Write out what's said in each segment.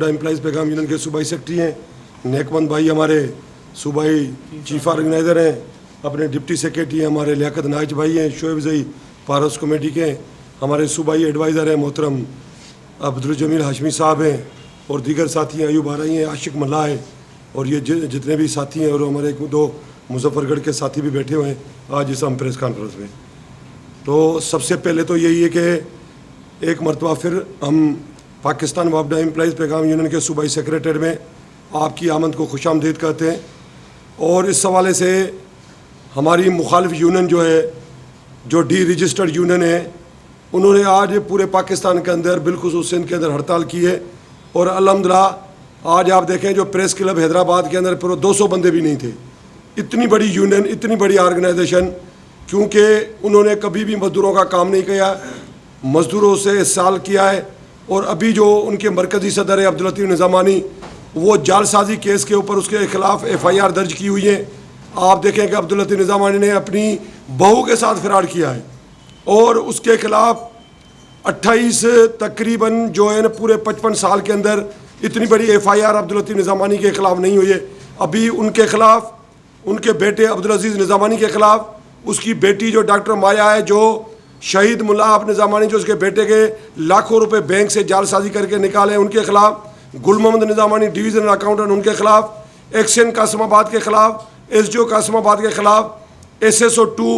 वापडा employees पैगाम union के सूबाई सेक्रेटरी हैं, नेकमंद भाई हमारे सूबाई चीफ ऑर्गेनाइज़र हैं, अपने डिप्टी सेक्रेटरी हैं हमारे लियाकत नाइज भाई हैं, शोएब जई पारस कमेटी के हमारे सूबाई एडवाइज़र हैं मोहतरम अब्दुल जमील हाशमी साहब हैं, और दीगर साथी हैं, अयूब आरई हैं, आशिक मल्ला है, और ये जितने भी साथी हैं, और हमारे एक दो मुजफ्फरगढ़ के साथी भी बैठे हुए हैं आज इस हम प्रेस कॉन्फ्रेंस में। तो सबसे पहले तो यही है कि एक मरतबा फिर हम पाकिस्तान वापडा एम्प्लॉइज़ पैगाम यूनियन के सूबाई सेक्रेटरी में आपकी आमद को खुशामदीद करते हैं, और इस हवाले से हमारी मुखालिफ यूनियन जो है, जो डी रजिस्टर्ड यूनियन है, उन्होंने आज पूरे पाकिस्तान के अंदर बिलखुसूस सिंध के अंदर हड़ताल की है, और अल्हम्दुलिल्लाह आज आप देखें जो प्रेस क्लब हैदराबाद के अंदर पूरे 200 बंदे भी नहीं थे। इतनी बड़ी यूनियन, इतनी बड़ी ऑर्गेनाइजेशन, क्योंकि उन्होंने कभी भी मजदूरों का काम नहीं किया, मजदूरों से साल किया है, और अभी जो उनके मरकज़ी सदर है अब्दुल लतीफ़ निज़ामानी, वो जालसाजी केस के ऊपर उसके ख़िलाफ़ FIR दर्ज की हुई है। आप देखें कि अब्दुल लतीफ़ निज़ामानी ने अपनी बहू के साथ फ़राड किया है, और उसके ख़िलाफ़ 28 तकरीबन जो है ना पूरे 55 साल के अंदर इतनी बड़ी FIR अब्दुल लतीफ़ निज़ामानी के ख़िलाफ़ नहीं हुई है। अभी उनके ख़िलाफ़ उनके बेटे अब्दुल अजीज़ निज़ामानी के ख़िलाफ़ उसकी बेटी जो डॉक्टर माया है, जो शहीद मुल्ला अब निज़ामानी जो उसके बेटे के लाखों रुपए बैंक से जालसाजी करके निकाले, उनके ख़िलाफ़ गुल मोहम्मद निज़ामानी डिवीज़नल अकाउंटेंट, उनके ख़िलाफ़ एक्शन कासमाबाद के ख़िलाफ़, SDO कासमाबाद के ख़िलाफ़ SSO 2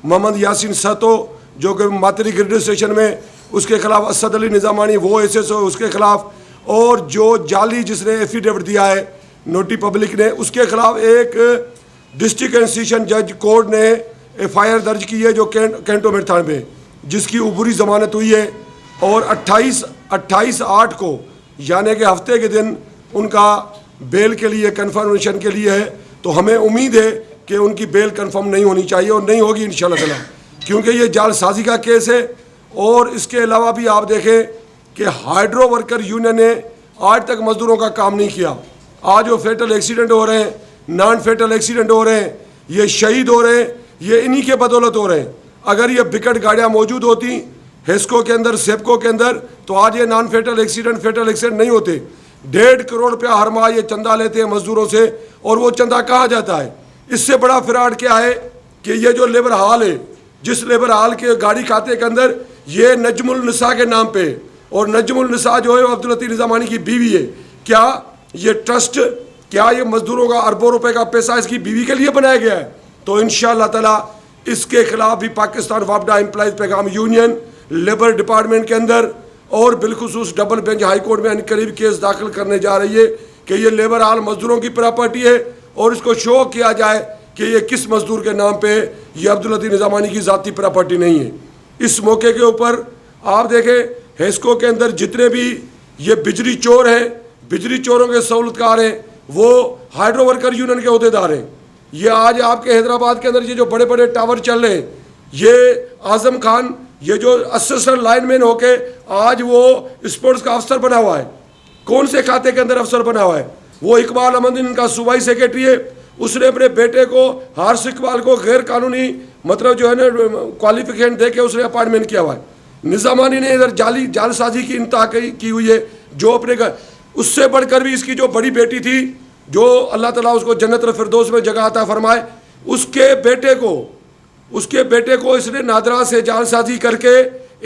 मोहम्मद यासीन सतो जो कि मातरी ग्रिड स्टेशन में, उसके ख़िलाफ़ असद अली निज़ामानी वो SSO उसके ख़िलाफ़, और जो जाली जिसने एफिडेविट दिया है नोटी पब्लिक ने, उसके ख़िलाफ़ एक डिस्ट्रिक्ट इंस्टीट्यूशन जज कोर्ट ने FIR दर्ज की है जो कैंटोनमेंट थाने में, जिसकी उबूरी ज़मानत हुई है, और 28/8 को यानी कि हफ्ते के दिन उनका बेल के लिए कन्फर्मेशन के लिए है। तो हमें उम्मीद है कि उनकी बेल कन्फर्म नहीं होनी चाहिए, और नहीं होगी इंशाल्लाह ताला, क्योंकि ये जालसाजी का केस है। और इसके अलावा भी आप देखें कि हाइड्रो वर्कर यूनियन ने आज तक मजदूरों का काम नहीं किया। आज जो फेटल एक्सीडेंट हो रहे हैं, नॉन फेटल एक्सीडेंट हो रहे हैं, ये शहीद हो रहे हैं, ये इन्हीं के बदौलत हो रहे हैं। अगर ये बिकट गाड़ियाँ मौजूद होती हेस्को के अंदर, सेप्को के अंदर, तो आज ये नॉन फेटल एक्सीडेंट नहीं होते। 1.5 करोड़ रुपया हर माह ये चंदा लेते हैं मजदूरों से, और वो चंदा कहाँ जाता है? इससे बड़ा फ्रॉड क्या है कि ये जो लेबर हॉल है, जिस लेबर हॉल के गाड़ी खाते के अंदर ये नजमुल निसा के नाम पे, और नजमुल निसा जो है वो अब्दुल लतीफ़ निज़ामानी की बीवी है। क्या ये ट्रस्ट, क्या ये मजदूरों का अरबों रुपए का पैसा इसकी बीवी के लिए बनाया गया है? तो इंशाअल्लाह ताला इसके खिलाफ भी पाकिस्तान वापडा एम्प्लॉइज़ पैगाम यूनियन लेबर डिपार्टमेंट के अंदर और बिलखुसूस डबल बेंच हाई कोर्ट में करीब केस दाखिल करने जा रही है कि ये लेबर हॉल मजदूरों की प्रॉपर्टी है, और इसको शो किया जाए कि ये किस मजदूर के नाम पे, ये अब्दुल लतीफ़ निज़ामानी की ज़ाती प्रॉपर्टी नहीं है। इस मौके के ऊपर आप देखें हेस्को के अंदर जितने भी ये बिजली चोर हैं, बिजली चोरों के सहूलतकार हैं, वो हाइड्रो वर्कर यूनियन के अहदेदार हैं। ये आज आपके हैदराबाद के अंदर ये जो बड़े बड़े टावर चल रहे हैं, ये आज़म खान ये जो असिस्टेंट लाइनमैन होके आज वो स्पोर्ट्स का अफसर बना हुआ है। कौन से खाते के अंदर अफसर बना हुआ है? वो इकबाल अहमद इनका सूबाई सेक्रेटरी है। उसने अपने बेटे को, हारिस इकबाल को, गैर कानूनी मतलब जो है ना क्वालिफिकेशन दे के उसने अपॉइंटमेंट किया हुआ है। निज़ामानी ने इधर जालसाजी की इंतहा की हुई है, जो अपने घर, उससे बढ़कर भी इसकी जो बड़ी बेटी थी, जो अल्लाह ताला उसको जन्नतुल फिरदौस में जगह अता फरमाए, उसके बेटे को इसने नादरा से जालसाजी करके,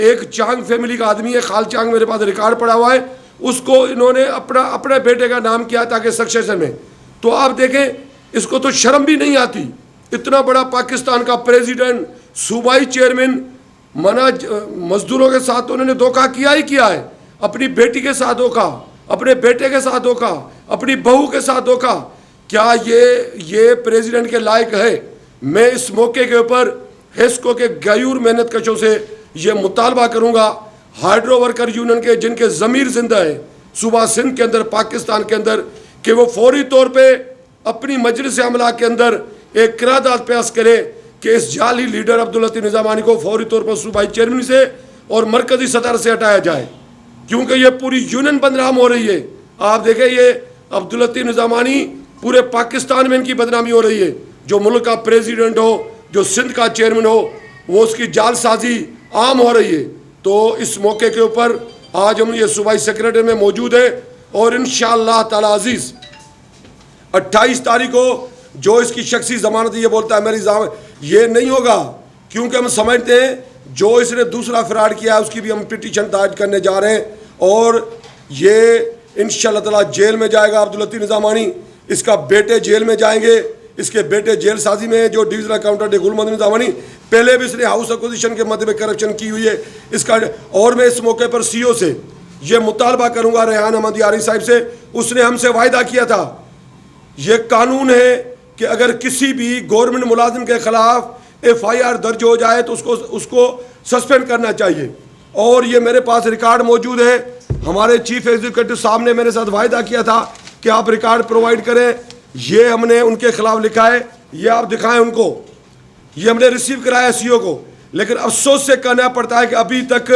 एक चांग फैमिली का आदमी है, खाल चांग, मेरे पास रिकॉर्ड पड़ा हुआ है, उसको इन्होंने अपने बेटे का नाम किया ताकि सक्सेशन में। तो आप देखें, इसको तो शर्म भी नहीं आती। इतना बड़ा पाकिस्तान का प्रेसिडेंट, सूबाई चेयरमैन, मना मजदूरों के साथ तो उन्होंने धोखा किया ही किया है, अपनी बेटी के साथ धोखा, अपने बेटे के साथ धोखा, अपनी बहू के साथ धोखा। क्या ये प्रेसिडेंट के लायक है? मैं इस मौके के ऊपर हेस्को के गयूर मेहनत कशों से ये मुतालबा करूँगा, हाइड्रो वर्कर यूनियन के जिनके ज़मीर जिंदा है सूबा सिंध के अंदर, पाकिस्तान के अंदर, कि वो फौरी तौर पे अपनी मजलिस अमला के अंदर एक करारदाद पेश करे कि इस जाली लीडर अब्दुल लतीफ़ निज़ामानी को फौरी तौर पर सूबाई चेयरमैन से और मरकज़ी सदर से हटाया जाए, क्योंकि ये पूरी यूनियन बदनाम हो रही है। आप देखें, ये अब्दुल लतीफ़ निज़ामानी पूरे पाकिस्तान में इनकी बदनामी हो रही है। जो मुल्क का प्रेसिडेंट हो, जो सिंध का चेयरमैन हो, वो उसकी जालसाजी आम हो रही है। तो इस मौके के ऊपर आज हम ये सूबाई सेक्रेटरी में मौजूद है, और इंशाअल्लाह ताला अजीज़ 28 तारीख को जो इसकी शख्सी ज़मानत ये बोलता है मेरी ये नहीं होगा, क्योंकि हम समझते हैं जो इसने दूसरा फ्रॉड किया है उसकी भी हम पिटीशन दायर करने जा रहे हैं और ये इंशाअल्लाह ताला जेल में जाएगा। अब्दुल लतीफ़ निज़ामानी, इसका बेटे जेल में जाएंगे, इसके बेटे जेल साजी में है जो डिविजनल अकाउंटेंट है गुल मोहम्मद निज़ामानी, पहले भी इसने हाउस एक्विजिशन के मध्य में करप्शन की हुई है इसका। और मैं इस मौके पर सीओ से ये मुतालबा करूँगा, रेहान अहमद यारी साहब से, उसने हमसे वायदा किया था, ये कानून है कि अगर किसी भी गवर्नमेंट मुलाजिम के खिलाफ FIR दर्ज हो जाए तो उसको सस्पेंड करना चाहिए। और ये मेरे पास रिकॉर्ड मौजूद है, हमारे चीफ एग्जीक्यूटिव साहब ने मेरे साथ वायदा किया था कि आप रिकॉर्ड प्रोवाइड करें। ये हमने उनके खिलाफ लिखा है, ये आप दिखाएं उनको, ये हमने रिसीव कराया CO को। लेकिन अफसोस से कहना पड़ता है कि अभी तक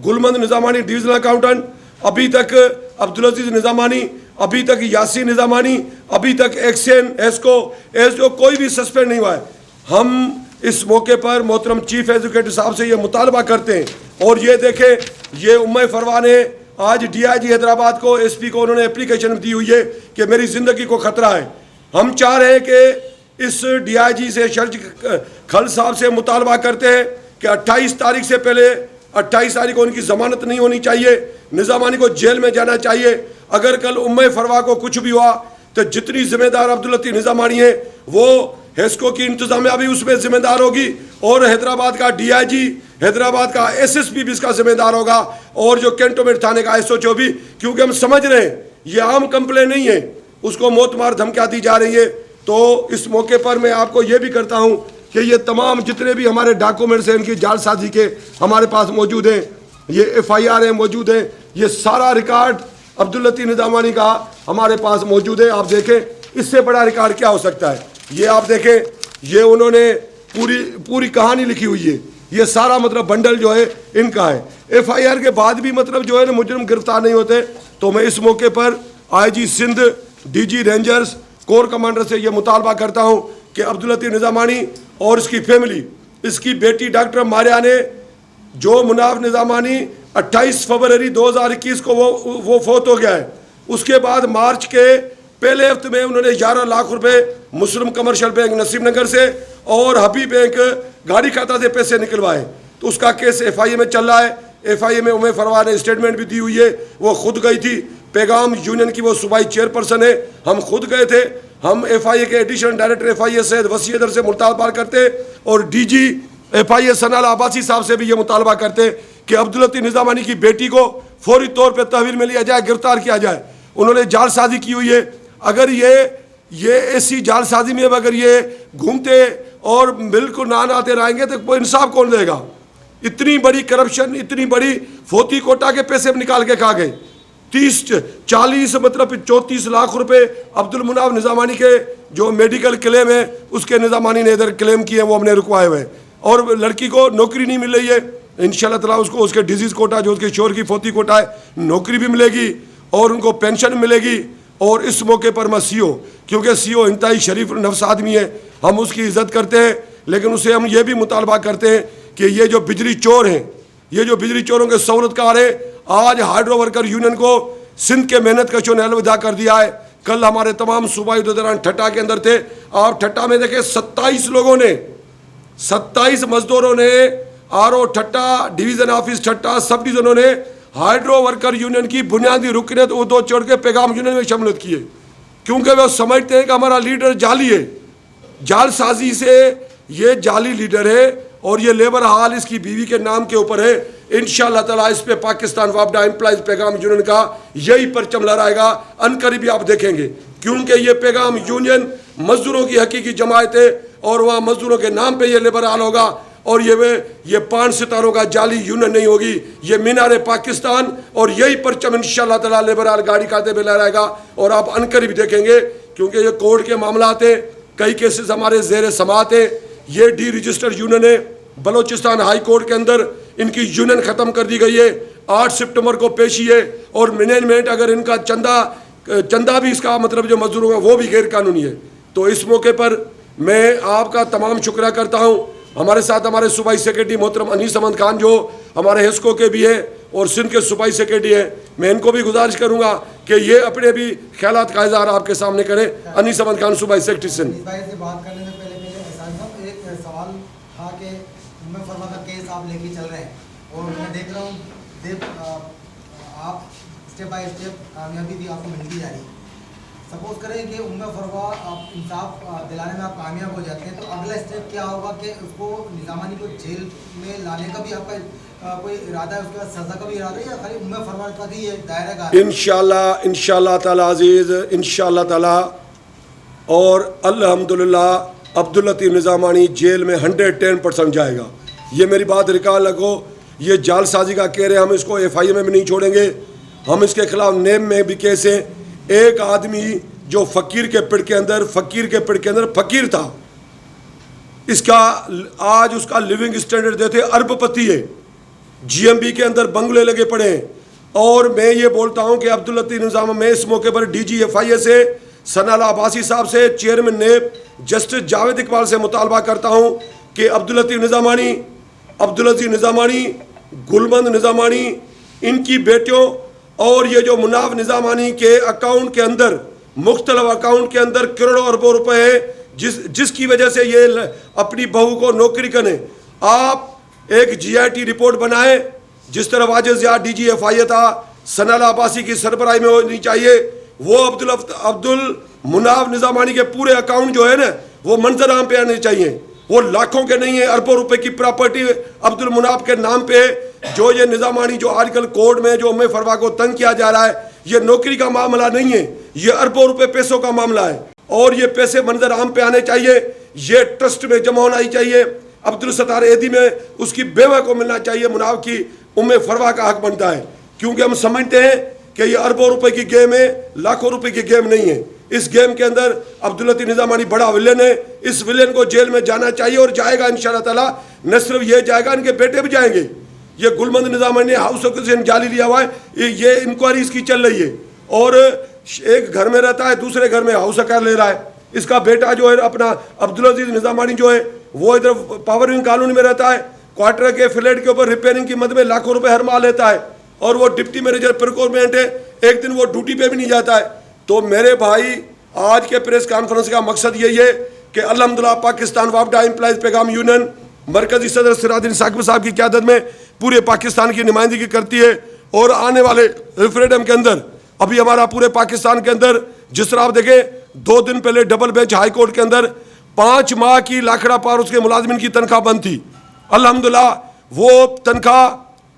गुल मोहम्मद निज़ामानी डिविजनल अकाउंटेंट, अभी तक अब्दुल अजीज़ निज़ामानी, अभी तक यासीन निज़ामानी, अभी तक एक्सेन एसओ कोई भी सस्पेंड नहीं हुआ है। हम इस मौके पर मोहतरम चीफ एग्जीक्यूटिव साहब से ये मुतालबा करते हैं। और ये देखें, ये उम्मे फरवा ने आज DIG हैदराबाद को, SP को उन्होंने एप्लीकेशन दी हुई है कि मेरी ज़िंदगी को ख़तरा है। हम चाह रहे हैं कि इस DIG से शर्ज खल साहब से मुतालबा करते हैं कि 28 तारीख से पहले 28 तारीख को उनकी ज़मानत नहीं होनी चाहिए, निज़ामानी को जेल में जाना चाहिए। अगर कल उम्मे फरवा को कुछ भी हुआ तो जितनी जिम्मेदार अब्दुल लतीफ़ निज़ामानी है वो हेस्को की इंतजामिया भी उसमें जिम्मेदार होगी और हैदराबाद का DIG, हैदराबाद का SSP भी इसका जिम्मेदार होगा और जो कैंटोनमेंट थाने का SHO भी, क्योंकि हम समझ रहे हैं ये आम कंप्लेन नहीं है, उसको मौत मार धमकियाँ दी जा रही है। तो इस मौके पर मैं आपको ये भी करता हूँ कि ये तमाम जितने भी हमारे डॉक्यूमेंट्स हैं इनकी जालसाजी के हमारे पास मौजूद हैं, ये FIR है मौजूद हैं, ये सारा रिकॉर्ड अब्दुल लतीफ़ निज़ामानी का हमारे पास मौजूद है। आप देखें, इससे बड़ा रिकॉर्ड क्या हो सकता है। ये आप देखें, ये उन्होंने पूरी कहानी लिखी हुई है, ये सारा मतलब बंडल जो है इनका है। FIR के बाद भी मतलब जो है ना मुजरिम गिरफ्तार नहीं होते। तो मैं इस मौके पर IG Sindh, DG rangers, corps commander से ये मुतालबा करता हूँ कि अब्दुल लतीफ़ निज़ामानी और इसकी फैमिली, इसकी बेटी डॉक्टर मारिया ने, जो मुनाफ निज़ामानी 28 फरवरी 2021 को वो फौत हो गया है, उसके बाद मार्च के पहले हफ्ते में उन्होंने 11 लाख रुपए मुस्लिम कमर्शियल बैंक नसीम नगर से और हबीब बैंक गाड़ी खाता से पैसे निकलवाए। तो उसका केस FIA में चल रहा है। FIA में उम्मे फरवा ने स्टेटमेंट भी दी हुई है, वो खुद गई थी, पैगाम यूनियन की वो सूबाई चेयरपर्सन है, हम खुद गए थे। हम FIA के एडिशनल डायरेक्टर FIA सैयद वसी अदर से मुतालबा करते और DG FIA सनाल अब्बासी साहब से भी ये मुतालबा करते कि अब्दुल लतीफ़ निज़ामानी की बेटी को फौरी तौर पर तहवील में लिया जाए, गिरफ्तार किया जाए। उन्होंने जालसाजी की हुई है, अगर ये ऐसी जालसाजी में अगर ये घूमते और बिल्कुल ना आते रहेंगे तो कोई इंसाफ कौन देगा। इतनी बड़ी करप्शन, इतनी बड़ी फोती कोटा के पैसे निकाल के खा गए। 30-40 मतलब 34 लाख रुपए अब्दुल मुनाफ निज़ामानी के जो मेडिकल क्लेम है उसके निज़ामानी ने इधर क्लेम किए, वो हमने रुकवाए हुए। और लड़की को नौकरी नहीं मिल रही है, इंशाल्लाह ताला उसको उसके डिजीज़ कोटा जो उसके शोर की फोती कोटा है नौकरी भी मिलेगी और उनको पेंशन मिलेगी। और इस मौके पर मैं CO, क्योंकि CO इंतहाई शरीफ नफ्स आदमी है, हम उसकी इज़्ज़त करते हैं, लेकिन उसे हम ये भी मुतालबा करते हैं कि ये जो बिजली चोर हैं, ये जो बिजली चोरों के सहूलतकार है, आज हाइड्रो वर्कर यूनियन को सिंध के मेहनत कशों ने अलविदा कर दिया है। कल हमारे तमाम सूबाई दौरान ठट्टा के अंदर थे, आप ठट्टा में देखें 27 लोगों ने, 27 मजदूरों ने RO ठट्टा, डिवीज़न ऑफिस ठट्टा, सब डिवीज़नों ने हाइड्रो वर्कर यूनियन की बुनियादी रुकनीत उहदों छोड़ के पैगाम यूनियन में शमूलियत किए, क्योंकि वे समझते हैं कि हमारा लीडर जाली है, जालसाजी से ये जाली लीडर है और ये लेबर हाल इसकी बीवी के नाम के ऊपर है। इंशाअल्लाह ताला इस पे पाकिस्तान वापडा एम्प्लॉइज पैगाम यूनियन का यही परचम लहराएगा, अनकरीबी आप देखेंगे, क्योंकि ये पैगाम यूनियन मजदूरों की हकीकी जमायत है और वहाँ मजदूरों के नाम पे ये लेबर हाल होगा और ये 5 सितारों का जाली यूनियन नहीं होगी, ये मीनार पाकिस्तान और यही परचम इंशाअल्लाह ताला लेबर हाल गाड़ी खाते पे लहराएगा। और आप अनकरीब देखेंगे, क्योंकि ये कोर्ट के मामलात हैं, कई केसेस हमारे ज़ेर समात हैं। ये डी रजिस्टर्ड यूनियन है, बलोचिस्तान हाई कोर्ट के अंदर इनकी यूनियन ख़त्म कर दी गई है। 8 सितंबर को पेशी है और मैनेजमेंट अगर इनका चंदा भी इसका मतलब जो मजदूरों का वो भी गैर कानूनी है। तो इस मौके पर मैं आपका तमाम शुक्रिया करता हूँ। हमारे साथ हमारे सूबाई सेक्रेटरी मोहतरम अनीस अहमद खान जो हमारे हेस्को के भी हैं और सिंध के सूबाई सेक्रेटरी हैं, मैं इनको भी गुजारिश करूँगा कि ये अपने भी ख्यालात का इजहार आपके सामने करें। अनीस अहमद खान, सूबाई सेक्रेटरी सिंध। इस भाई से बात करने से पहले एहसान साहब एक सवाल था कि उम्मे फरमा का केस आप लेके चल रहे हैं और मैं देख रहा हूँ आप स्टेप बाय स्टेप कामयाबी भी आपको मिलती जा रही है। सपोज करें कि उम्मे फरमा आप इंसाफ दिलाने में आप कामयाब हो जाते हैं, तो अगला स्टेप क्या होगा कि उसको निज़ामानी को जेल में लाने का भी आपका कोई इरादा है, उसके बाद सज़ा का भी इरादा है, या खाली उम्मे फरमा तक ही ये दायरा का? इंशाअल्लाह ताला अजीज़, इंशाअल्लाह ताला। और अल्हम्दुलिल्लाह अब्दुल लतीफ़ निज़ामानी जेल में 110% जाएगा। ये मेरी बात रिकॉर्ड रखो। ये जालसाजी का कह रहे हैं, हम इसको FIA में भी नहीं छोड़ेंगे, हम इसके खिलाफ नेम में भी केस है। एक आदमी जो फकीर के पिड़ के अंदर फकीर था, इसका आज उसका लिविंग स्टैंडर्ड देते अरबपति है, GMB के अंदर बंगले लगे पड़े हैं। और मैं ये बोलता हूँ कि अब्दुल लतीफ़ निज़ाम, मैं इस मौके पर DG FIA से सनाला अब्बासी साहब से, चेयरमैन नेब जस्टिस जावेद इकबाल से मुतालबा करता हूँ कि अब्दुल लतीफ़ निज़ामानी, अब्दुल अजीज़ निज़ामानी, गुलमंद निज़ामानी, इनकी बेटियों और ये जो मुनाफ निज़ामानी के अकाउंट के अंदर, मुख्तलिफ अकाउंट के अंदर करोड़ों अरबों रुपए है, जिसकी वजह से ये अपनी बहू को नौकरी करें। आप एक GIT रिपोर्ट बनाएं, जिस तरह वाजिद ज़िया DG FIA था, सनाला अब्बासी की सरबराही में होनी चाहिए। वो अब्दुल मुनाफ निज़ामानी के पूरे अकाउंट जो है ना, वो मंजर आम पे आने चाहिए। वो लाखों के नहीं है, अरबों रुपए की प्रॉपर्टी अब्दुल मुनाफ के नाम पे है। जो ये निज़ामानी जो आजकल कोर्ट में जो उम्मे फरमा को तंग किया जा रहा है, ये नौकरी का मामला नहीं है, ये अरबों रुपए पैसों का मामला है। और ये पैसे मंजर आम पे आने चाहिए, ये ट्रस्ट में जमा होना ही चाहिए। अब्दुल सत्तार एदी में उसकी बेवा को मिलना चाहिए। मुनाफ की उम्मे फरवा का हक बनता है, क्योंकि हम समझते हैं कि ये अरबों रुपए की गेम है, लाखों रुपए की गेम नहीं है। इस गेम के अंदर अब्दुल लतीफ़ निज़ामानी बड़ा विलेन है। इस विलेन को जेल में जाना चाहिए और जाएगा इंशाअल्लाह ताला। न सिर्फ ये जाएगा, इनके बेटे भी जाएंगे। ये गुलमंद निज़ामानी ने हाउस ऑक्सीजन जाली लिया हुआ है, ये इंक्वायरी इसकी चल रही है। और एक घर में रहता है, दूसरे घर में हाउस अकार ले रहा है। इसका बेटा जो है अपना अब्दुल अजीज़ निज़ामानी जो है, वो इधर पावर विंग कॉलोनी में रहता है। क्वार्टर के फ्लैट के ऊपर रिपेयरिंग की मद में लाखों रुपए हर माह लेता है, और वो डिप्टी मैनेजर प्रोक्योरमेंट है। एक दिन वो ड्यूटी पे भी नहीं जाता है। तो मेरे भाई, आज के प्रेस कॉन्फ्रेंस का मकसद यही है कि अल्हम्दुलिल्लाह पाकिस्तान वापडा एम्प्लॉइज पैगाम यूनियन मरकजी सदर सिराजुद्दीन साकिब साहब की क़यादत में पूरे पाकिस्तान की नुमाइंदगी करती है। और आने वाले रेफरेंडम के अंदर, अभी हमारा पूरे पाकिस्तान के अंदर, जिस तरह आप देखें 2 दिन पहले डबल बेंच हाई कोर्ट के अंदर 5 माह की लाखड़ा पार उसके मुलाजिमिन की तनख्वाह बंद थी। अल्हम्दुलिल्लाह वो तनख्वाह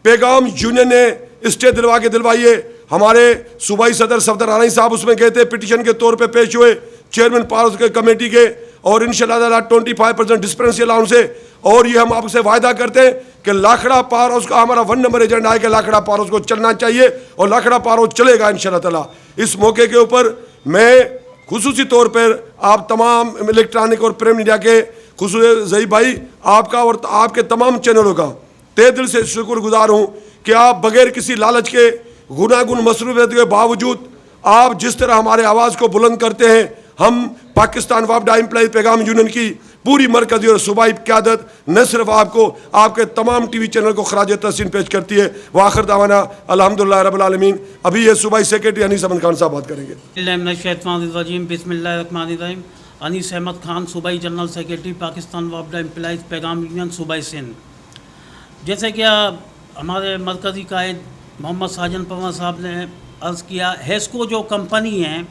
पैगाम यूनियन ने स्टे दिलवाई है। हमारे सूबाई सदर सफदर आनी साहब उसमें गए थे, पिटीशन के तौर पे पेश हुए चेयरमैन पार के कमेटी के, और इंशाअल्लाह 25% डिस्पेंसी अलाउंस है। और ये हम आपसे वायदा करते हैं कि लाखड़ा पार हाउस का हमारा 1 नंबर एजेंडा है कि लाखड़ा पार हाउस को चलना चाहिए, और लाखड़ा पार हाउस चलेगा इंशाअल्लाह ताला। इस मौके के ऊपर मैं खुसूसी तौर पर आप तमाम इलेक्ट्रॉनिक और प्रिंट मीडिया के, खुसूस ज़ही भाई आपका और आपके तमाम चैनलों का तहे दिल से शुक्रगुजार हूँ कि आप बगैर किसी लालच के, गुनागुन मसरूफियत के बावजूद आप जिस तरह हमारे आवाज़ को बुलंद करते हैं। हम पाकिस्तान वापडा एम्प्लॉइज पैगाम यूनियन की पूरी मरकजी और सूबाई क़यादत न सिर्फ आपको, आपके तमाम TV चैनल को खराज तहसीन पेश करती है। वाखिर दावाना अल्हम्दुलिल्लाह रब्बिल आलमीन। अभी ये सूबाई सेक्रेटरी अनीस अहमद खान साहब बात करेंगे। बिस्मिल्लाहिर्रहमानिर्रहीम। अनीस अहमद खान, सूबाई जनरल सेक्रेटरी पाकिस्तान वापडा एम्प्लॉइज पैगाम यूनियन सूबाई सिंध। जैसे कि हमारे मरकज़ी कायद मोहम्मद साजन पवार साहब ने अर्ज़ किया, हेस्को जो कंपनी है,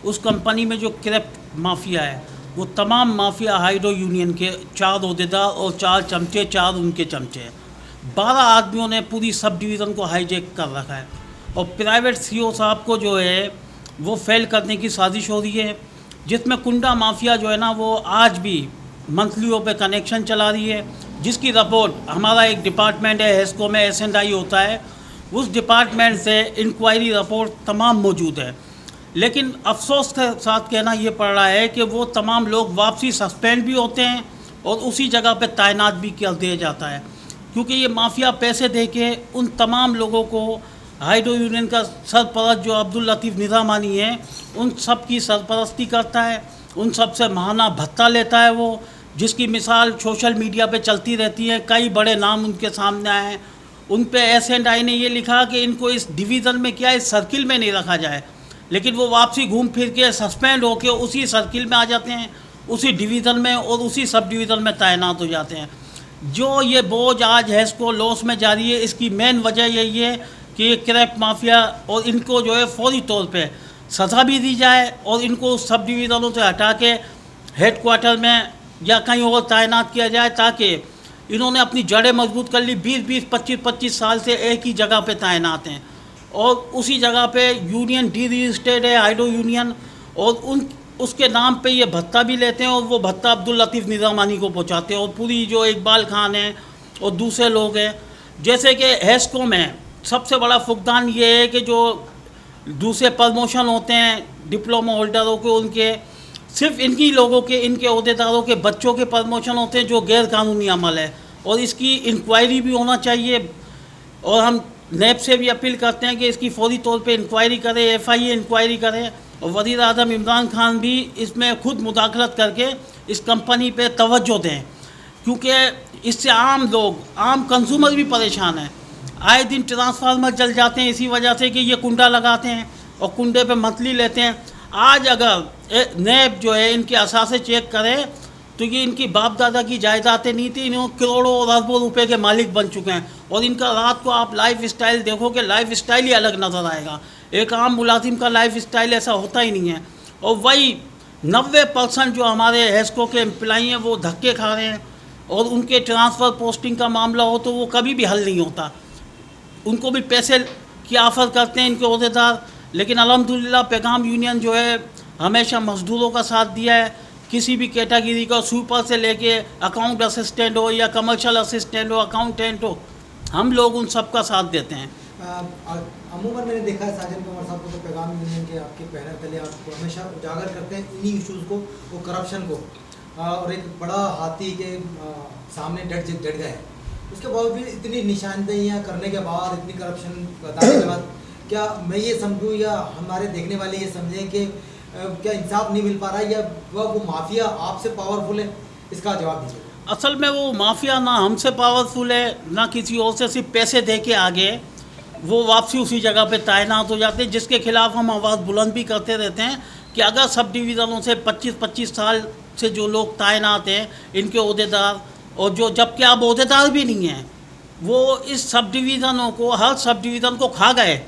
उस कंपनी में जो करप्ट माफिया है, वो तमाम माफिया हाइड्रो यूनियन के 4 अहदेदार और 4 चमचे, 4 उनके चमचे, 12 आदमियों ने पूरी सब डिवीज़न को हाईजैक कर रखा है। और प्राइवेट CEO साहब को जो है वो फेल करने की साजिश हो रही है, जिसमें कुंडा माफिया जो है ना, वो आज भी मंथलियों पे कनेक्शन चला रही है, जिसकी रिपोर्ट हमारा एक डिपार्टमेंट है हेस्को में, S&I होता है, उस डिपार्टमेंट से इंक्वायरी रिपोर्ट तमाम मौजूद है। लेकिन अफसोस के साथ कहना ये पड़ रहा है कि वो तमाम लोग वापसी सस्पेंड भी होते हैं और उसी जगह पे तैनात भी कर दिया जाता है, क्योंकि ये माफिया पैसे दे के उन तमाम लोगों को, हाइड्रो यूनियन का सरपरस्त जो अब्दुल लतीफ़ निज़ामानी है, उन सब की सरपरस्ती करता है, उन सब से महाना भत्ता लेता है वो, जिसकी मिसाल सोशल मीडिया पे चलती रहती है। कई बड़े नाम उनके सामने आए हैं। उन पे S&I ने ये लिखा कि इनको इस डिवीज़न में क्या, इस सर्किल में नहीं रखा जाए, लेकिन वो वापसी घूम फिर के सस्पेंड होके उसी सर्किल में आ जाते हैं, उसी डिवीज़न में और उसी सब डिवीज़न में तैनात हो जाते हैं। जो ये बोझ आज हैस्को लॉस में जारी है, इसकी मेन वजह यही है कि ये क्रैप माफिया और इनको जो है फौरी तौर पे सज़ा भी दी जाए और इनको सब डिवीज़नों से हटा के हेड क्वार्टर में या कहीं और तैनात किया जाए, ताकि इन्होंने अपनी जड़ें मजबूत कर ली। 20-20, 25-25 साल से एक ही जगह पे तैनात हैं और उसी जगह पे यूनियन डी रजिस्टर्ड है, हाइड्रो यूनियन, और उसके नाम पे ये भत्ता भी लेते हैं और वो भत्ता अब्दुल लतीफ़ निज़ामानी को पहुंचाते हैं और पूरी जो इकबाल खान है और दूसरे लोग हैं। जैसे कि हैस्को में सबसे बड़ा फुकदान ये है कि जो दूसरे प्रमोशन होते हैं डिप्लोमा होल्डरों के, उनके सिर्फ इनकी लोगों के, इनके अहदेदारों के बच्चों के प्रमोशन होते हैं, जो गैर कानूनी अमल है और इसकी इंक्वायरी भी होना चाहिए। और हम नैब से भी अपील करते हैं कि इसकी फौरी तौर पे इंक्वायरी करें, FIA इंक्वायरी करें और वज़ीर आज़म इमरान खान भी इसमें खुद मुदाखलत करके इस कंपनी पे तवज्जो दें, क्योंकि इससे आम लोग, आम कंज्यूमर भी परेशान हैं। आए दिन ट्रांसफार्मर जल जाते हैं इसी वजह से कि ये कुंडा लगाते हैं और कुंडे पे मंथली लेते हैं। आज अगर नैब जो है इनके असासे चेक करे तो ये इनकी बाप दादा की जायदादें नहीं थी, इन्होंने करोड़ों और अरबों रुपए के मालिक बन चुके हैं। और इनका रात को आप लाइफ स्टाइल देखोगे, लाइफ स्टाइल ही अलग नज़र आएगा। एक आम मुलाजिम का लाइफ स्टाइल ऐसा होता ही नहीं है। और वही 90% जो हमारे हैस्को के एम्प्लॉई हैं वो धक्के खा रहे हैं और उनके ट्रांसफ़र पोस्टिंग का मामला हो तो वो कभी भी हल नहीं होता। उनको भी पैसे की ऑफ़र करते हैं इनके अहदेदार, लेकिन अल्हम्दुलिल्लाह पैगाम यूनियन जो है हमेशा मज़दूरों का साथ दिया है। किसी भी कैटेगरी का, सुपर से लेके अकाउंट असिस्टेंट हो या कमर्शियल असिस्टेंट हो, अकाउंटेंट हो, हम लोग उन सब का साथ देते हैं। अमूमन मैंने देखा है साजन कुमार साहब को, तो पैगाम यूनियन के आपके बैनर तले आप हमेशा उजागर करते हैं इन्हीं इशूज़ को, वो करप्शन को, और एक बड़ा हाथी के सामने डट गए। उसके बावजूद इतनी निशानदेहियाँ करने के बाद, इतनी करप्शन बताने के बाद, क्या मैं ये समझूँ या हमारे देखने वाले ये समझें कि क्या इंसाफ नहीं मिल पा रहा है या वो माफिया आपसे पावरफुल है? इसका जवाब दीजिए। असल में वो माफिया ना हमसे पावरफुल है ना किसी और से, सिर्फ पैसे दे के आगे वो वापसी उसी जगह पे तैनात हो जाते हैं, जिसके खिलाफ हम आवाज़ बुलंद भी करते रहते हैं कि अगर सब डिवीज़नों से 25-25 साल से जो लोग तैनात हैं, इनके अहदेदार, और जो जबकि अब अहदेदार भी नहीं हैं, वो इस सब डिवीज़नों को, हर सब डिवीज़न को खा गए,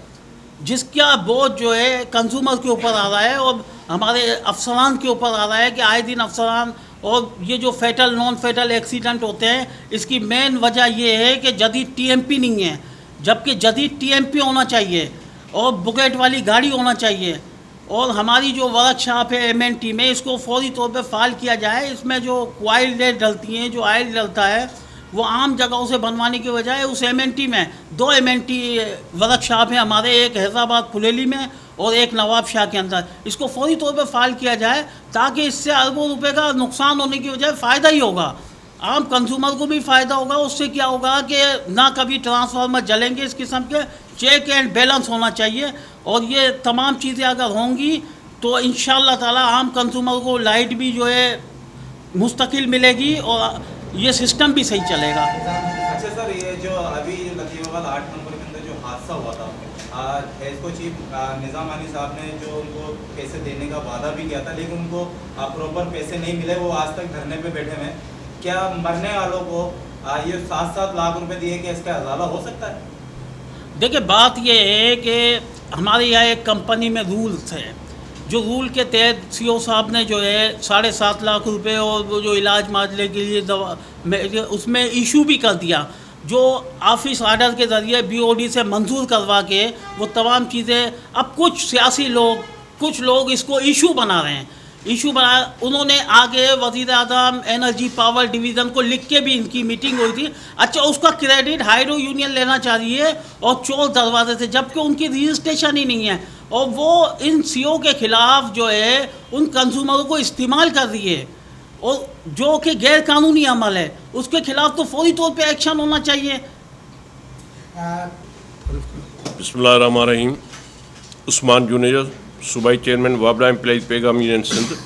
जिसका बोझ जो है कंज्यूमर के ऊपर आ रहा है और हमारे अफसरान के ऊपर आ रहा है कि आए दिन अफसरान, और ये जो फेटल नॉन फेटल एक्सीडेंट होते हैं, इसकी मेन वजह ये है कि जदीद TMP नहीं है, जबकि जदीद TMP होना चाहिए और बुकेट वाली गाड़ी होना चाहिए। और हमारी जो वर्कशॉप है MNT में, इसको फौरी तौर पे फाल किया जाए। इसमें जो क्वाइल डलती हैं, जो आयल डलता है, वो आम जगहों से बनवाने के बजाय उस MNT में 2 MNT वर्कशॉप है हमारे, एक हैदराबाद फुलेली में और एक नवाब शाह के अंदर। इसको फौरी तौर पे फाल किया जाए ताकि इससे अरबों रुपए का नुकसान होने की बजाय फ़ायदा ही होगा, आम कंज्यूमर को भी फ़ायदा होगा। उससे क्या होगा कि ना कभी ट्रांसफार्मर जलेंगे। इस किस्म के चेक एंड बैलेंस होना चाहिए और ये तमाम चीज़ें अगर होंगी तो इंशाअल्लाह ताला आम कंज्यूमर को लाइट भी जो है मुस्तकिल मिलेगी और ये सिस्टम भी सही चलेगा। अच्छा सर, ये जो अभी लतीफ़ाबाद 8 नंबर के अंदर जो हादसा हुआ था, हैस्को चीफ निज़ामानी साहब ने जो उनको पैसे देने का वादा भी किया था, लेकिन उनको प्रॉपर पैसे नहीं मिले, वो आज तक धरने पे बैठे हुए हैं। क्या मरने वालों को ये 7-7 लाख रुपए दिए कि इसका हवाला हो सकता है? देखिए, बात ये है कि हमारे यहाँ एक कंपनी में रूल्स है, जो रूल के तहत CO साहब ने जो है 7.5 लाख रुपए और वो जो इलाज माजले के लिए दवा उसमें इशू भी कर दिया, जो ऑफिस आर्डर के ज़रिए BOD से मंजूर करवा के वो तमाम चीज़ें। अब कुछ सियासी लोग, कुछ लोग इसको इशू बना रहे हैं, इशू बना। उन्होंने आगे वज़ीर आज़म एनर्जी पावर डिवीज़न को लिख के भी, इनकी मीटिंग हुई थी, अच्छा उसका क्रेडिट हाइड्रो यूनियन लेना चाह रही है और चोर दरवाजे से, जबकि उनकी रजिस्ट्रेशन ही नहीं है और वो इन CO के ख़िलाफ़ जो है उन कंज्यूमरों को इस्तेमाल कर रही है और जो कि गैर कानूनी अमल है, उसके खिलाफ तो फौरी तौर पे एक्शन होना चाहिए। बिस्मिल्लाहिर्रहमानिर्रहीम। उस्मान जूनियर, सूबाई चेयरमैन वाबडा एम्प्लॉइज पैगाम यूनियन सिंध।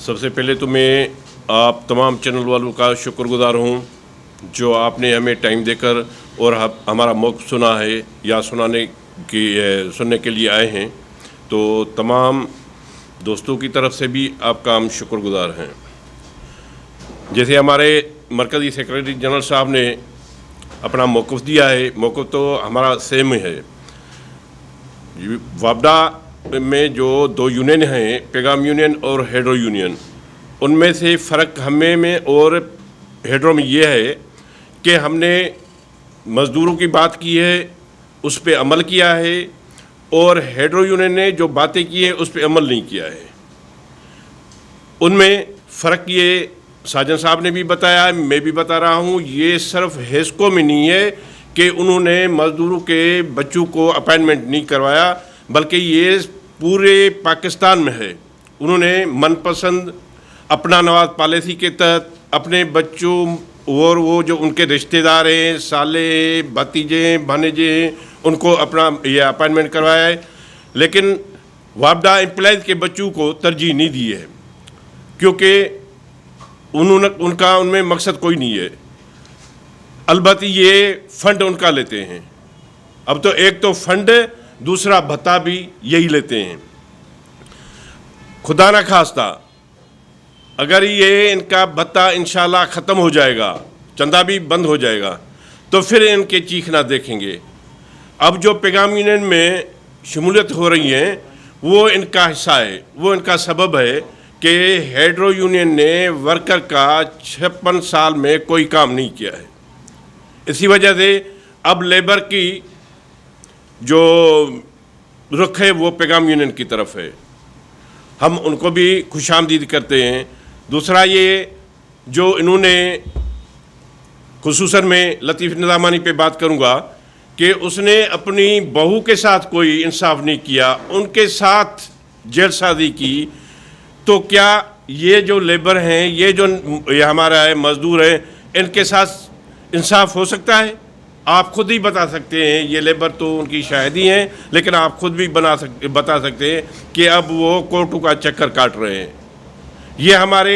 सबसे पहले तो मैं आप तमाम चैनल वालों का शुक्रगुजार हूँ जो आपने हमें टाइम देकर और हमारा मौक़िफ़ सुना है या सुनने के लिए आए हैं। तो तमाम दोस्तों की तरफ से भी आपका हम शुक्रगुजार हैं। जैसे हमारे मरकज़ी सेक्रेटरी जनरल साहब ने अपना मौक़िफ़ दिया है, मौक़िफ़ तो हमारा सेम है। वापडा में जो 2 यूनियन हैं, पैगाम यूनियन और हेड्रो यूनियन, उनमें से फ़र्क हमें में और हेड्रो में ये है कि हमने मज़दूरों की बात की है, उस पर अमल किया है, और हेड्रो यूनियन ने जो बातें की हैं उस पर अमल नहीं किया है। उनमें फ़र्क ये साजन साहब ने भी बताया, मैं भी बता रहा हूँ, ये सिर्फ हेस्को में नहीं है कि उन्होंने मज़दूरों के बच्चों को अपॉइंटमेंट नहीं करवाया, बल्कि ये पूरे पाकिस्तान में है। उन्होंने मनपसंद अपना नवाज पॉलिसी के तहत अपने बच्चों और वो जो उनके रिश्तेदार हैं, साले, भतीजे, भानेजे हैं, उनको अपना ये अपॉइंटमेंट करवाया है। लेकिन वापडा एम्प्लॉइज़ के बच्चों को तरजीह नहीं दी है, क्योंकि उनका उनमें मकसद कोई नहीं है। अलबत्ते ये फ़ंड उनका लेते हैं। अब तो एक तो फ़ंड, दूसरा भत्ता भी यही लेते हैं। खुदा न खास्ता अगर ये इनका भत्ता इंशाल्लाह ख़त्म हो जाएगा, चंदा भी बंद हो जाएगा, तो फिर इनके चीखना देखेंगे। अब जो पैगाम यूनियन में शमूलियत हो रही है वो इनका हिस्सा है, वो इनका सबब है कि हेड्रो यूनियन ने वर्कर का 56 साल में कोई काम नहीं किया है। इसी वजह से अब लेबर की जो रुख है वो पैगाम यूनियन की तरफ है। हम उनको भी खुशामदीद करते हैं। दूसरा ये जो इन्होंने खुसूसन में लतीफ़ निज़ामानी पे बात करूँगा कि उसने अपनी बहू के साथ कोई इंसाफ नहीं किया, उनके साथ जेलसाजी की, तो क्या ये जो लेबर हैं, ये जो ये हमारा है मज़दूर हैं, इनके साथ इंसाफ हो सकता है? आप खुद ही बता सकते हैं। ये लेबर तो उनकी शाहिदी हैं, लेकिन आप खुद भी बता सकते हैं कि अब वो कोर्टों का चक्कर काट रहे हैं। ये हमारे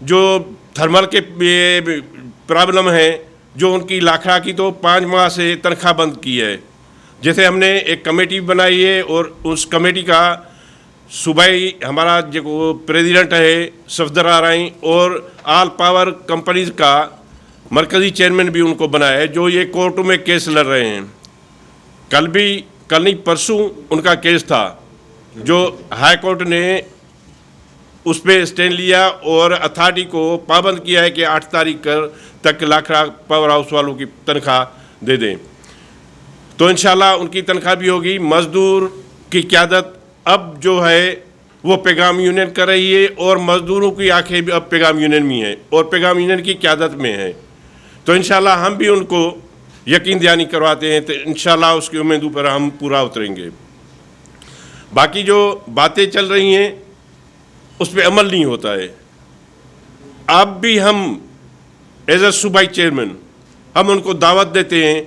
जो थर्मल के प्रॉब्लम है, जो उनकी लाखड़ा की तो 5 माह से तनख्वाह बंद की है। जैसे हमने एक कमेटी बनाई है और उस कमेटी का सूबाई हमारा जो प्रेसिडेंट है सफदर आराई और ऑल पावर कंपनीज का मरकज़ी चेयरमैन भी उनको बनाया है, जो ये कोर्टों में केस लड़ रहे हैं। कल नहीं परसों उनका केस था, जो हाई कोर्ट ने उस पर स्टैंड लिया और अथॉरिटी को पाबंद किया है कि 8 तारीख तक लाखड़ा पावर हाउस वालों की तनख्वाह दे दें। तो इंशाल्लाह उनकी तनख्वाह भी होगी। मज़दूर की क़यादत अब जो है वो पैगाम यूनियन कर रही है, और मज़दूरों की आंखें भी अब पैगाम यूनियन में हैं और पैगाम यूनियन की क़यादत में है। तो इंशाल्लाह हम भी उनको यकीन दहानी करवाते हैं, तो इंशाल्लाह उसकी उम्मीदों पर हम पूरा उतरेंगे। बाकी जो बातें चल रही हैं उस पर अमल नहीं होता है। अब भी हम एज ए सूबाई चेयरमैन हम उनको दावत देते हैं,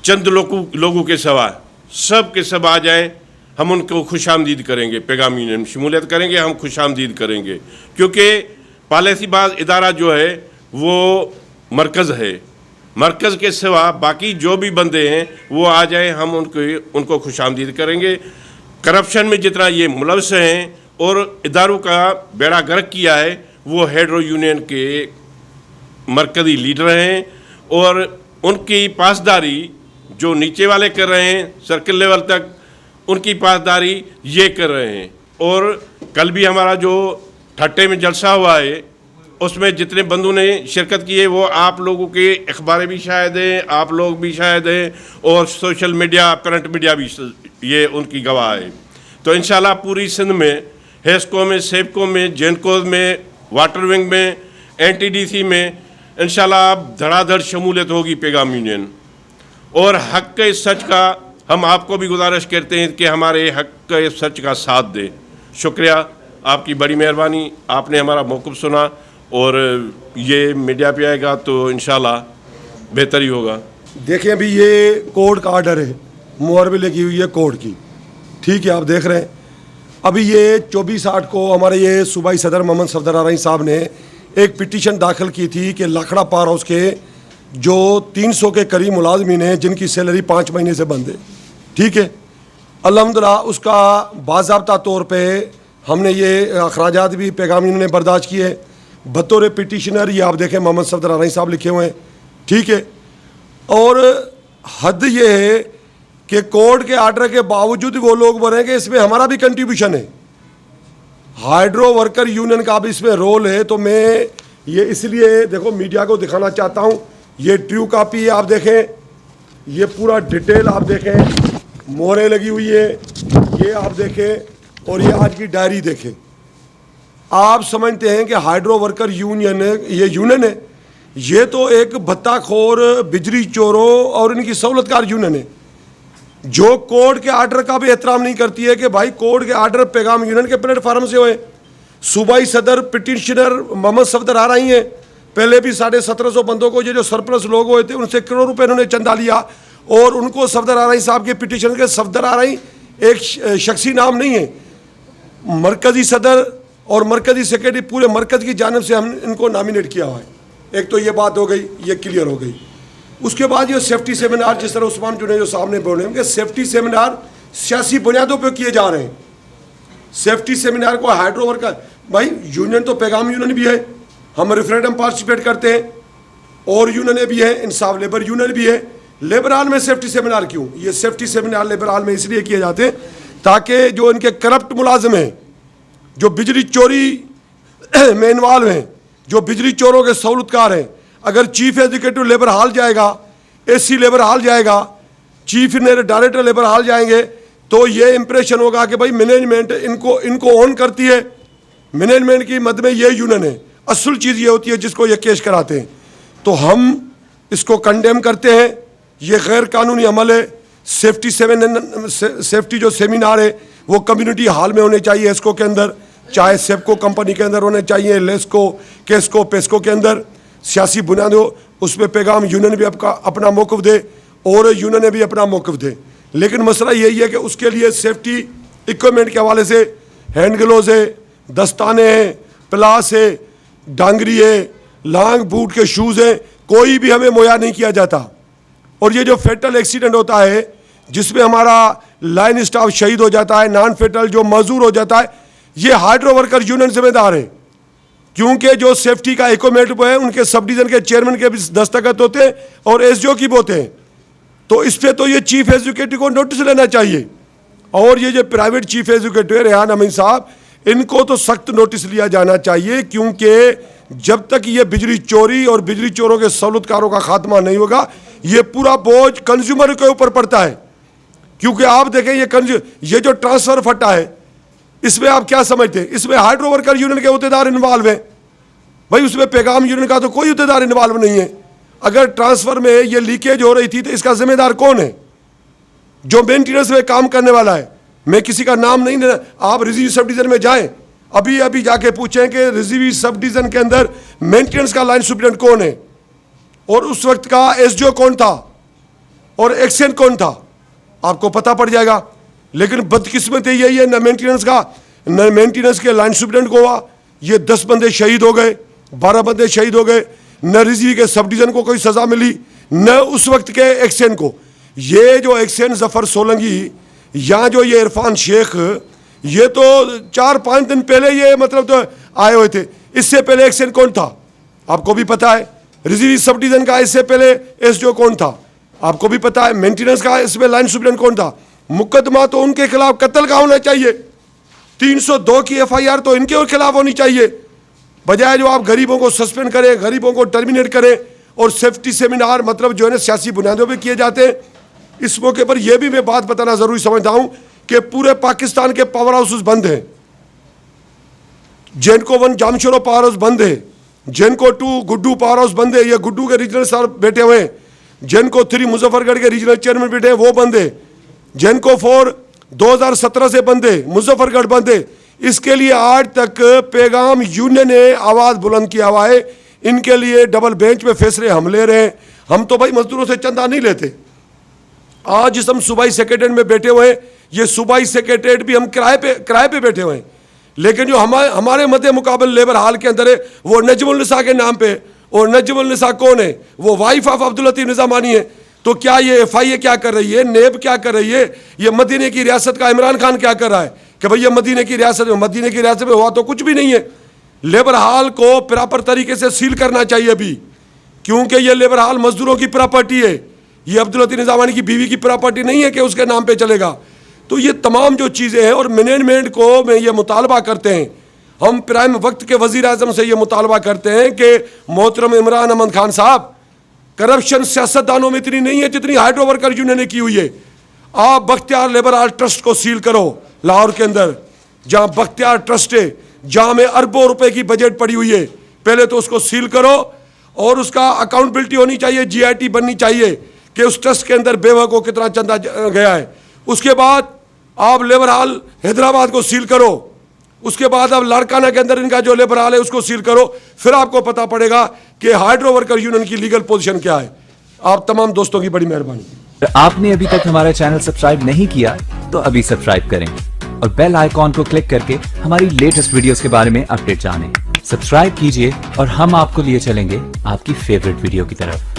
चंद लोगों के सिवा सब के सब आ जाएं, हम उनको खुशामदीद करेंगे, पैगाम यूनियन में शमूलियत करेंगे, हम खुशामदीद करेंगे। क्योंकि पॉलिसीबाज इदारा जो है वो मरकज़ है, मरकज़ के सिवा बाकी जो भी बंदे हैं वो आ जाएं, हम उनको खुशामदीद करेंगे। करप्शन में जितना ये मुलव्वस हैं और इदारों का बेड़ा गर्क किया है, वो हेड्रो यूनियन के मरकज़ी लीडर हैं, और उनकी पासदारी जो नीचे वाले कर रहे हैं सर्किल लेवल तक, उनकी पासदारी ये कर रहे हैं। और कल भी हमारा जो ठट्टे में जलसा हुआ है उसमें जितने बंदों ने शिरकत की है वो आप लोगों के अखबारें भी शायद हैं, आप लोग भी शायद हैं, और सोशल मीडिया, प्रिंट मीडिया भी ये उनकी गवाह है। तो इंशाल्लाह पूरी सिंध में, हेस्को में, सेबको में, जेनको में, वाटर विंग में, NTDC में इंशाल्लाह अब धड़ाधड़ शमूलियत होगी पैगाम यूनियन। और हक़ के सच का हम आपको भी गुजारिश करते हैं कि हमारे हक़ के सच का साथ दें। शुक्रिया, आपकी बड़ी मेहरबानी, आपने हमारा मौक़िफ़ सुना, और ये मीडिया पे आएगा तो इंशाल्लाह बेहतर ही होगा। देखिए अभी ये कोर्ट का आर्डर है, मुहर भी लगी हुई है कोर्ट की, ठीक है, आप देख रहे हैं। अभी ये 24/8 को हमारे ये सूबाई सदर मोहम्मद सफदर आराई साहब ने एक पिटीशन दाखिल की थी कि लाखड़ा पावर हाउस के जो 300 के करीब मुलाजमीन हैं जिनकी सैलरी 5 महीने से बंद है, ठीक है, अल्हम्दुलिल्लाह उसका बाज़ाब्ता तौर पे हमने ये अखराजात भी पैगाम यूनियन ने बर्दाश्त किए। बतौर पिटिशनर ये आप देखें मोहम्मद सफदर आरई साहब लिखे हुए हैं, ठीक है। और हद ये है कि कोर्ट के आर्डर के बावजूद वो लोग बोल रहे हैं कि इसमें हमारा भी कंट्रीब्यूशन है, हाइड्रो वर्कर यूनियन का भी इसमें रोल है। तो मैं ये इसलिए देखो मीडिया को दिखाना चाहता हूँ, ये ट्रू कॉपी है, आप देखें, ये पूरा डिटेल आप देखें, मोहरें लगी हुई है, ये आप देखें, और ये आज की डायरी देखें। आप समझते हैं कि हाइड्रो वर्कर यूनियन ये यूनियन है, ये तो एक भत्ताखोर बिजली चोरों और इनकी सहूलतकार यूनियन है, जो कोर्ट के आर्डर का भी एहतराम नहीं करती है कि भाई कोर्ट के आर्डर पैगाम यूनियन के प्लेटफार्म से हुए। सूबाई सदर पिटिशनर मोहम्मद सफदर आ रही हैं, पहले भी 1750 बंदों को ये जो सरप्लस लोग हुए थे उनसे करोड़ रुपए इन्होंने चंदा लिया, और उनको सफदर आ रही साहब के पिटिशन के सफदर आ रही एक शख्सी नाम नहीं है, मरकजी सदर और मरकजी सेक्रेटरी पूरे मरकज की जानिब से हम इनको नॉमिनेट किया हुआ है। एक तो ये बात हो गई, ये क्लियर हो गई। उसके बाद ये सेफ्टी सेमिनार, जिस तरह उस्मान जुनेद जो साहब ने बोले कि सेफ्टी सेमिनार सियासी बुनियादों पर किए जा रहे हैं। सेफ्टी सेमिनार को हाइड्रो वर्कर, भाई यूनियन तो पैगाम यूनियन भी है, हम रेफरेंडम पार्टिसिपेट करते हैं, और यूनियन भी है, इंसाफ लेबर यूनियन भी है। लेबर हॉल में सेफ्टी सेमिनार क्यों? ये सेफ्टी सेमिनार लेबर हॉल में इसलिए किए जाते हैं ताकि जो इनके करप्ट मुलाजिम हैं, जो बिजली चोरी में इन्वॉल्व हैं, जो बिजली चोरों के सहूलतकार हैं, अगर चीफ एग्जीक्यूटिव लेबर हॉल जाएगा, एसी लेबर हॉल जाएगा, चीफ डायरेक्टर लेबर हॉल जाएंगे, तो ये इंप्रेशन होगा कि भाई मैनेजमेंट इनको ऑन करती है, मैनेजमेंट की मद में ये यूनियन है। असल चीज़ ये होती है जिसको ये केस कराते हैं। तो हम इसको कंडेम करते हैं, ये गैर कानूनी अमल है। सेफ्टी जो सेमिनार है वो कम्युनिटी हॉल में होने चाहिए, एस्को के अंदर, चाहे सेप्को कंपनी के अंदर होने चाहिए, लेस्को, केस्को, पेस्को के अंदर। सियासी बुनियादों उस पर पैगाम यूनियन भी अपना मौक़िफ़ दे और यूनियन भी अपना मौक़िफ़ दे। लेकिन मसला यही है कि उसके लिए सेफ्टी इक्विपमेंट के हवाले से हैंड ग्लोव है, दस्ताने हैं, प्लास है, डांगरी है, लॉन्ग बूट के शूज़ हैं, कोई भी हमें मुहैया नहीं किया जाता। और ये जो फेटल एक्सीडेंट होता है जिसमें हमारा लाइन स्टाफ शहीद हो जाता है, नॉन फेटल जो मजदूर हो जाता है, ये हाइड्रो वर्कर यूनियन जिम्मेदार है, क्योंकि जो सेफ्टी का इक्विपमेंट वो है उनके सब डिवीजन के चेयरमैन के भी दस्तखत होते हैं और एसडीओ की भी होते हैं। तो इस पर तो ये चीफ एग्जीक्यूटिव को नोटिस लेना चाहिए। और ये जो प्राइवेट चीफ एग्जीक्यूटिव है रेहान अमीन साहब, इनको तो सख्त नोटिस लिया जाना चाहिए, क्योंकि जब तक ये बिजली चोरी और बिजली चोरों के सहूलतकारों का खात्मा नहीं होगा, ये पूरा बोझ कंज्यूमर के ऊपर पड़ता है। क्योंकि आप देखें ये जो ट्रांसफर फटा है, इसमें आप क्या समझते हैं? इसमें हाइड्रो वर्कर यूनियन के अहदेदार इन्वॉल्व हैं भाई, उसमें पैगाम यूनियन का तो कोई अहदेदार इन्वॉल्व नहीं है। अगर ट्रांसफर में ये लीकेज हो रही थी तो इसका जिम्मेदार कौन है? जो मेंटेनेंस में काम करने वाला है। मैं किसी का नाम नहीं लेना, आप रिजर्व सब डिवीजन में जाएं, अभी जाके पूछें कि रिजर्व सब डिवीजन के अंदर मेंटेनेंस का लाइन सुप्रिटेंडेंट कौन है, और उस वक्त का एसडीओ कौन था, और एक्शन कौन था, आपको पता पड़ जाएगा। लेकिन बदकिस्मती यही है, न मेंटेनेंस का, न मेंटेनेंस के लाइन सुप्रिटेंडेंट को हुआ, ये 10 बंदे शहीद हो गए, 12 बंदे शहीद हो गए, न रिजवी के सब डिवीजन को कोई सजा मिली, न उस वक्त के एक्शन को। ये जो एक्शन जफर सोलंकी या जो ये इरफान शेख, ये तो 4-5 दिन पहले ये मतलब तो आए हुए थे। इससे पहले एक्शन कौन था आपको भी पता है, रिजवी सब डिवीजन का इससे पहले एसडीओ कौन था आपको भी पता है, मेंटेनेंस का इसमें लाइन सुप्रिटेंडेंट कौन था। मुकदमा तो उनके खिलाफ कत्ल का होना चाहिए, 302 की एफआईआर तो इनके खिलाफ होनी चाहिए, बजाय जो आप गरीबों को सस्पेंड करें, गरीबों को टर्मिनेट करें। और सेफ्टी सेमिनार मतलब जो है ना सियासी बुनियादों पे किए जाते हैं। इस मौके पर यह भी मैं बात बताना जरूरी समझता हूं कि पूरे पाकिस्तान के पावर हाउसेस बंद हैं। जेनको 1 जामशोरो पावर हाउस बंद है, जेनको 2 गुड्डू पावर हाउस बंद है, ये गुड्डू के रीजनल सर बैठे हुए हैं, जेनको 3 मुजफ्फरगढ़ के रीजनल चेयरमैन बैठे हैं वो बंद है, जेनको 4 2017 से बंद है, मुजफ्फरगढ़ बंद है। इसके लिए आज तक पैगाम यूनियन ने आवाज़ बुलंद किया हुआ है, इनके लिए डबल बेंच पे फैसले हम ले रहे हैं। हम तो भाई मजदूरों से चंदा नहीं लेते। आज जिस हम सूबाई सेक्रेटरीट में बैठे हुए हैं, ये सूबाई सेक्रेटरीट भी हम किराए पे बैठे हुए हैं, लेकिन जो हमारे मध्य मुकाबल लेबर हाल के अंदर है वो नजमुल निसा के नाम पे। और नजमुल निसा कौन है? वो वाइफ ऑफ अब्दुल लतीफ निजामानी है। तो क्या ये FIA क्या कर रही है, नेब क्या कर रही है, ये मदीने की रियासत का इमरान खान क्या कर रहा है कि भैया मदीने की रियासत में हुआ तो कुछ भी नहीं है। लेबर हॉल को प्रॉपर तरीके से सील करना चाहिए अभी, क्योंकि ये लेबर हॉल मजदूरों की प्रॉपर्टी है, ये अब्दुल लतीफ निज़ामानी की बीवी की प्रॉपर्टी नहीं है कि उसके नाम पे चलेगा। तो ये तमाम जो चीज़ें हैं, और मैनेजमेंट को में ये मुतालबा करते हैं, हम प्राइम वक्त के वज़ीर आज़म से ये मुतालबा करते हैं कि मोहतरम इमरान अहमद खान साहब, करप्शन सियासतदानों में इतनी नहीं है जितनी हाइड्रो वर्कर यूनियन ने की हुई है। आप बख्तियार लेबर हॉल ट्रस्ट को सील करो लाहौर के अंदर, जहाँ बख्तियार ट्रस्ट है, जहाँ में अरबों रुपए की बजट पड़ी हुई है, पहले तो उसको सील करो और उसका अकाउंटेबिलिटी होनी चाहिए, GIT बननी चाहिए कि उस ट्रस्ट के अंदर बेवा को कितना चंदा गया है। उसके बाद आप लेबर हॉल हैदराबाद को सील करो, उसके बाद अब लाड़काना के अंदर इनका जो लेबर हॉल है उसको सील करो, फिर आपको पता पड़ेगा कि हाइड्रो वर्कर यूनियन की लीगल पोजीशन क्या है। आप तमाम दोस्तों की बड़ी मेहरबानी। आपने अभी तक हमारा चैनल सब्सक्राइब नहीं किया तो अभी सब्सक्राइब करें और बेल आइकॉन को क्लिक करके हमारी लेटेस्ट वीडियोस के बारे में अपडेट जानें। सब्सक्राइब कीजिए और हम आपको लिए चलेंगे आपकी फेवरेट वीडियो की तरफ।